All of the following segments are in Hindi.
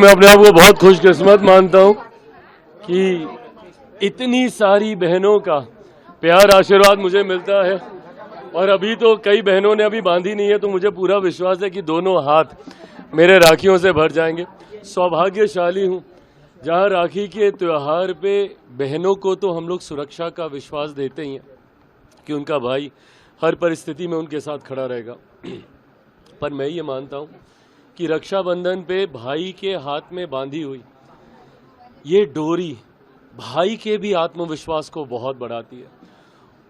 मैं अपने आप को बहुत खुशकिस्मत मानता हूँ कि इतनी सारी बहनों का प्यार आशीर्वाद मुझे मिलता है। और अभी तो कई बहनों ने अभी बांधी नहीं है, तो मुझे पूरा विश्वास है कि दोनों हाथ मेरे राखियों से भर जाएंगे। सौभाग्यशाली हूँ जहाँ राखी के त्योहार पे बहनों को तो हम लोग सुरक्षा का विश्वास देते ही हैं कि उनका भाई हर परिस्थिति में उनके साथ खड़ा रहेगा। पर मैं ये मानता हूँ कि रक्षाबंधन पे भाई के हाथ में बांधी हुई ये डोरी भाई के भी आत्मविश्वास को बहुत बढ़ाती है,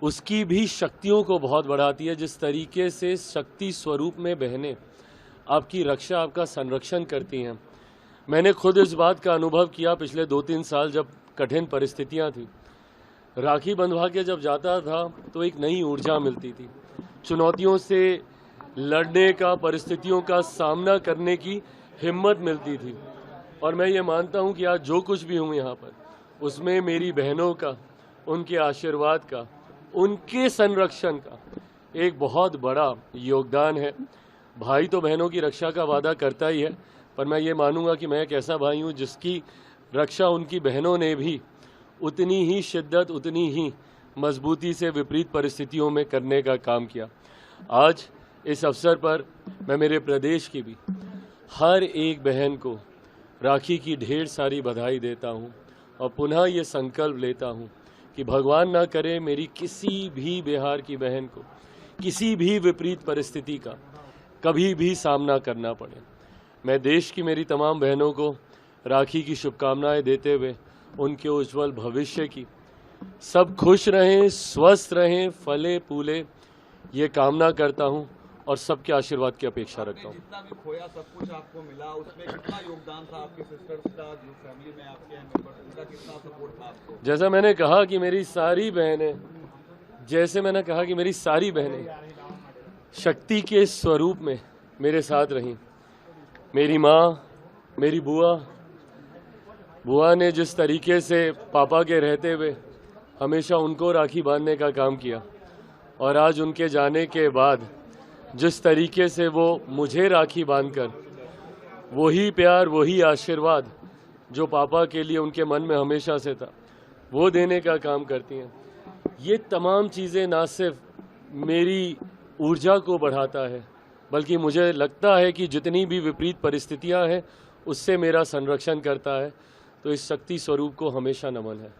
उसकी भी शक्तियों को बहुत बढ़ाती है। जिस तरीके से शक्ति स्वरूप में बहनें आपकी रक्षा, आपका संरक्षण करती हैं, मैंने खुद इस बात का अनुभव किया पिछले 2-3 साल जब कठिन परिस्थितियां थी। राखी बंधवा के जब जाता था तो एक नई ऊर्जा मिलती थी, चुनौतियों से लड़ने का, परिस्थितियों का सामना करने की हिम्मत मिलती थी। और मैं ये मानता हूँ कि आज जो कुछ भी हूँ यहाँ पर, उसमें मेरी बहनों का, उनके आशीर्वाद का, उनके संरक्षण का एक बहुत बड़ा योगदान है। भाई तो बहनों की रक्षा का वादा करता ही है, पर मैं ये मानूंगा कि मैं एक ऐसा भाई हूँ जिसकी रक्षा उनकी बहनों ने भी उतनी ही शिद्दत, उतनी ही मजबूती से विपरीत परिस्थितियों में करने का काम किया। आज इस अवसर पर मैं मेरे प्रदेश की भी हर एक बहन को राखी की ढेर सारी बधाई देता हूँ और पुनः ये संकल्प लेता हूँ कि भगवान ना करे मेरी किसी भी बिहार की बहन को किसी भी विपरीत परिस्थिति का कभी भी सामना करना पड़े। मैं देश की मेरी तमाम बहनों को राखी की शुभकामनाएं देते हुए उनके उज्जवल भविष्य की, सब खुश रहें, स्वस्थ रहें, फले फूले, ये कामना करता हूं और सबके आशीर्वाद की अपेक्षा रखता हूं। जितना भी खोया सब कुछ आपको मिला, उसमें कितना योगदान था आपके सिस्टर्स का, जो फैमिली में आपके मेंबर्स, उनका कितना सपोर्ट था आपको? जैसा मैंने कहा कि मेरी सारी बहनें शक्ति के स्वरूप में मेरे साथ रहीं। मेरी माँ, मेरी बुआ ने जिस तरीके से पापा के रहते हुए हमेशा उनको राखी बांधने का काम किया, और आज उनके जाने के बाद जिस तरीके से वो मुझे राखी बांधकर वही प्यार, वही आशीर्वाद जो पापा के लिए उनके मन में हमेशा से था, वो देने का काम करती हैं। ये तमाम चीज़ें ना सिर्फ मेरी ऊर्जा को बढ़ाता है, बल्कि मुझे लगता है कि जितनी भी विपरीत परिस्थितियां हैं उससे मेरा संरक्षण करता है। तो इस शक्ति स्वरूप को हमेशा नमन है।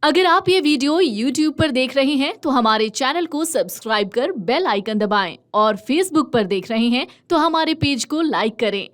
अगर आप ये वीडियो YouTube पर देख रहे हैं तो हमारे चैनल को सब्सक्राइब कर बेल आइकन दबाएं, और Facebook पर देख रहे हैं तो हमारे पेज को लाइक करें।